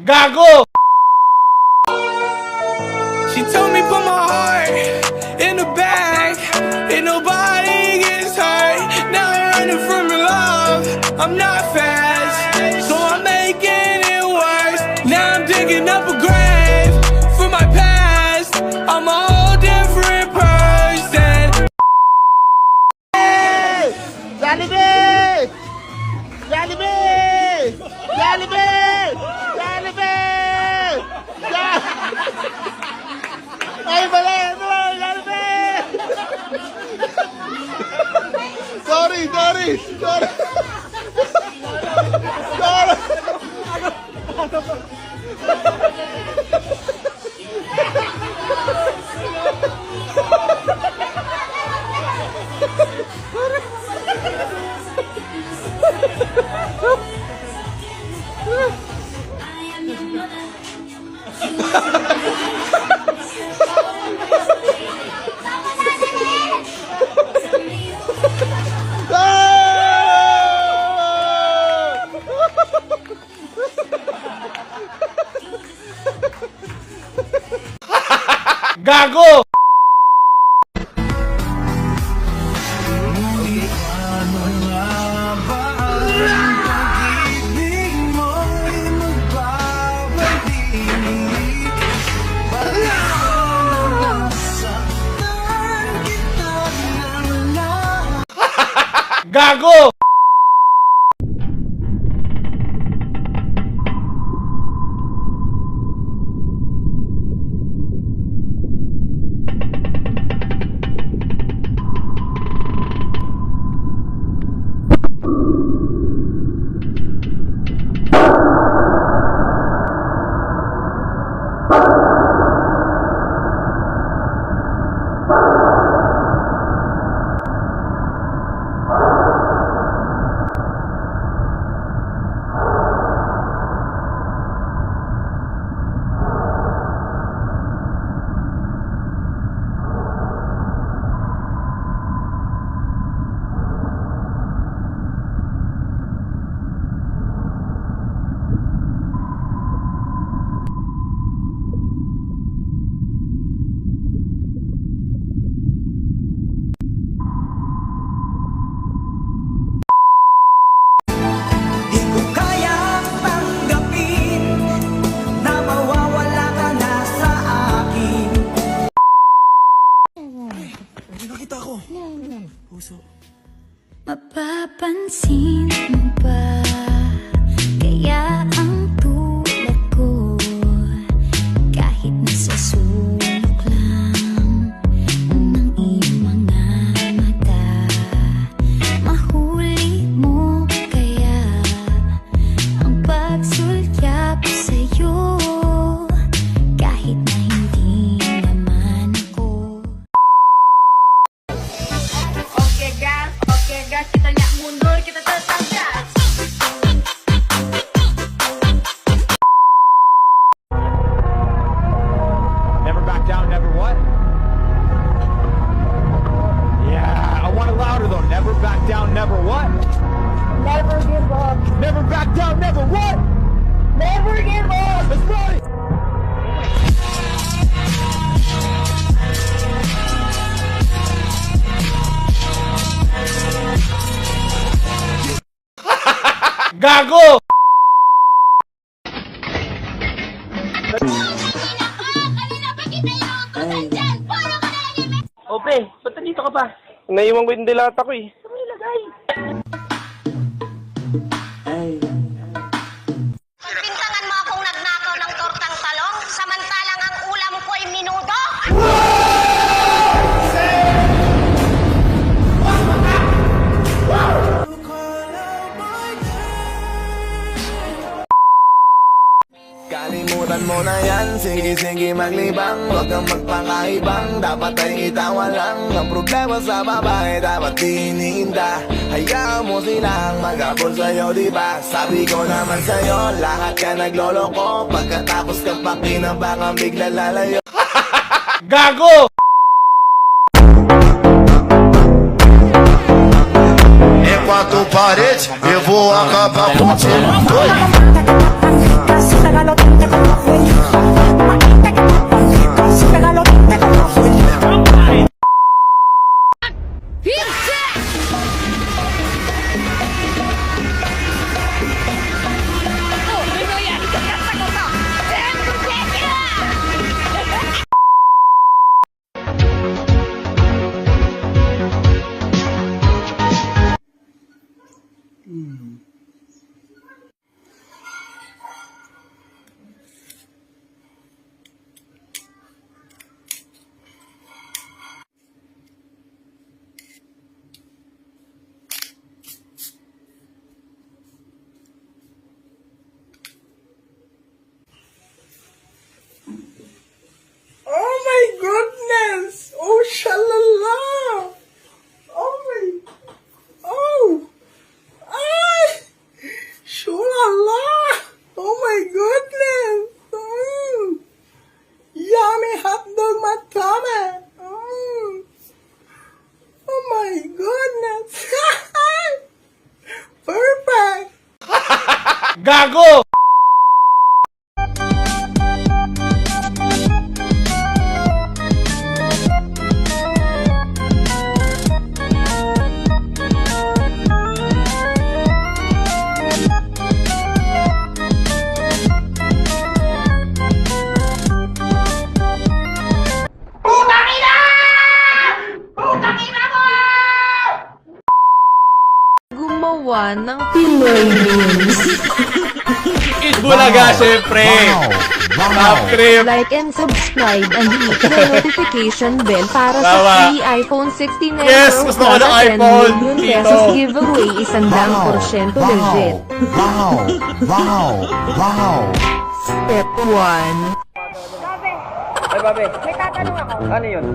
Gago! She told me put my heart in the bag, and nobody gets hurt. Now I'm running from your love. I'm not fast, so I'm making it worse. Now I'm digging up a grave for my past. I'm a whole different person. Jollibee! Jollibee! Jollibee! Jollibee! Ay, mali! Jollibee! Sorry! Gago! Gago! Mapapansin mo ba kaya ang tulad ko kahit nasa sulok lang ng iyong mga mata, mahuli mo kaya ang pagsulyap sa'yo kahit na hindi naman ako. Okay gas, kita nyak mundur, kita tetap gas. Never back down, never what? Yeah, I want it louder though. Never back down, never what? Never give up. Never back down, never what? Never give up. Let's party! Gago! Ope, ba't nandito ka pa? Naiwan ko yung dilata ko eh. Saan mo nilagay? Pagpintangan mo akong nagnakaw ng tortang talong, samantalang ang ulam ko ay minudo? Kalimutan mo na yan sige maglibang, huwag kang magpakaibang. Dapat ay itawa lang ang problema sa babae, dapat tinihinda. Hayaan mo silang maghabol sa'yo, diba? Sabi ko naman sa'yo, lahat ka nagloloko. Pagkatapos ka pakinabangan, bigla lalayo. Gago! Enquanto parede, eu vou acabar com você. Oh my goodness! Oh, shalala! Oh my... Oh! Ay! Shalala! Oh my goodness! Yummy hotdog matame! Oh my goodness! Perfect! Gago! Gumawa ng Pinoy memes. Itbulaga, syempre! Top trip! Like and subscribe and hit the notification bell para Tama. sa free iPhone 16 Yes, Pro gusto ko ng Plus at 10 iPhone, million Tito. pesos giveaway 100% legit. Step 1. Ay, babe. May tatanong ako. Ano yun?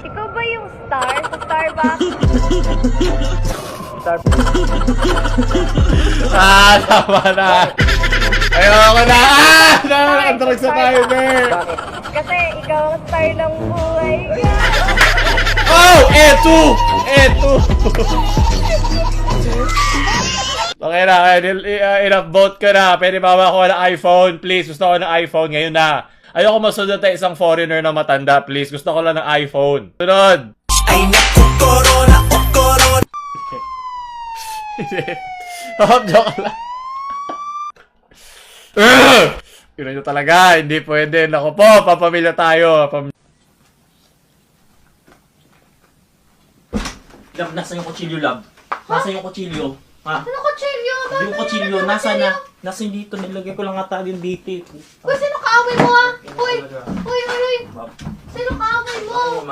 Ikaw ba yung star sa Starbucks? Tama na! Ayoko na! Nakakandrog sa tayo, there! Kasi ikaw ang star ng buhay ko. Oh! Eto! Okay na, enough vote ka na. Pwede ba makuha ng iPhone? Please, gusto ko ng iPhone ngayon na. Ayoko masunod tayo isang foreigner na matanda, please. Gusto ko lang ng iPhone. Sunod! Ay naku, corona. Joke lang. Yun nyo talaga, hindi pwede. Naku po, papamilya tayo. Love, nasa yung kutsilyo, love? Nasa yung kutsilyo? Ha? Ano kutsilyo? Yung kutsilyo, nasa na? Nasa yung dito, nilagay ko lang ata yung dito. Uy, sino kaaway mo ha? Uy. Sino kaaway mo?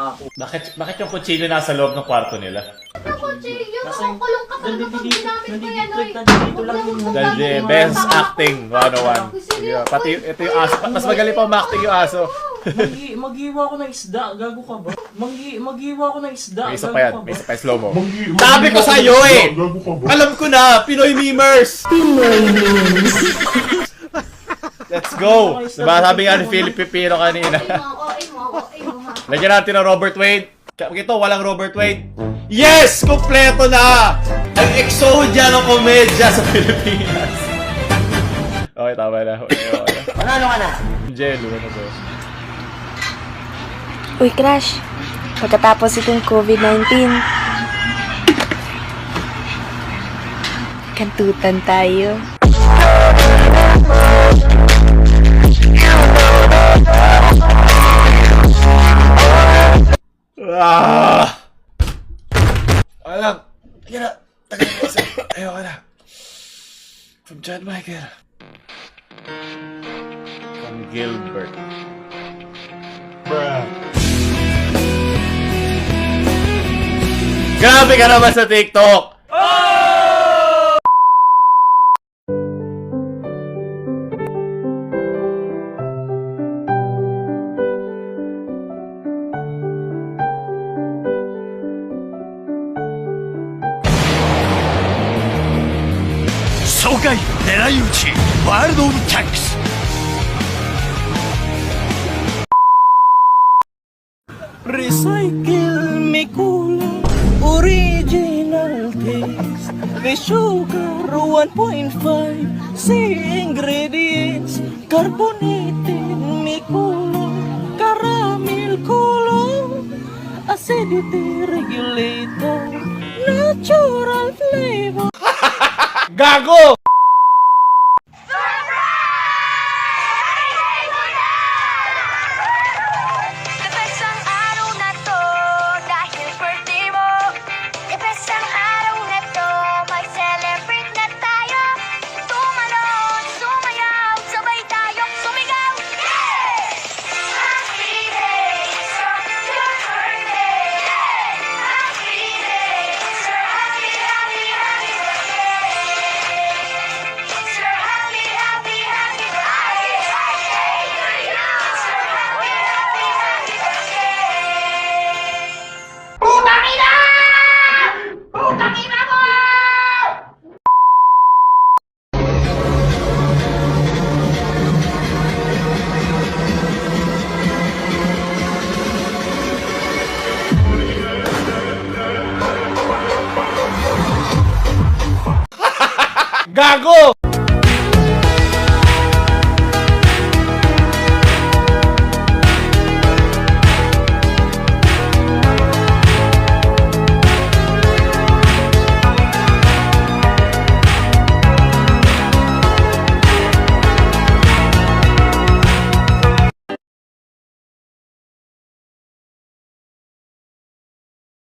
Bakit yung kutsilyo nasa loob ng kwarto nila? Ano kutsilyo? Nasa yung... Nakukulong ka sa loob ng ginamit ko yan, oy. Nandito lang yung... Dahil best acting, 101. Sige, pati ito yung aso. Mas magaling pa ma-acting yung aso. Mag-iwa ko ng isda, gago ka ba? Mag-iwa ko ng isda, May isa gago pa yan, ka ba? may isa pa yung slow mo. Sabi ko sa'yo eh! Alam ko na, Pinoy memers! Let's go! Diba sabi nga ni Philip Pipino kanina. Oy mo ha. Lagyan natin ng Robert Wade. Ito, walang Robert Wade. Yes! Kompleto na! Ang exodia ng komedya sa Pilipinas. Okay, tama na. Manalo ka na. Jello, ano ba? Uy, Crush. Pagkatapos itong COVID-19, kantutan tayo. Alam, yan na. Tagal na isa. Ayoko na. From John Michael. From Gilbert. Grabe ka naman sa TikTok! 回狙い撃ちワールド・オブ・キャックス Recycle may kulang original taste may sugar 1.5 say ingredients carbonated may kulang caramel kulang acidity regulator natural flavor. Gago! The best ang araw na to dahil birthday mo. The best ang araw na to, mag-celebrate na tayo. Tumalon, sumayaw, sabay tayong sumigaw. Yes! Happy day, it's your birthday. Happy day, it's your happy, happy, happy birthday. It's your happy, happy, happy birthday. It's your happy, happy, happy birthday. Putang ina! Putang ina mo! Gago!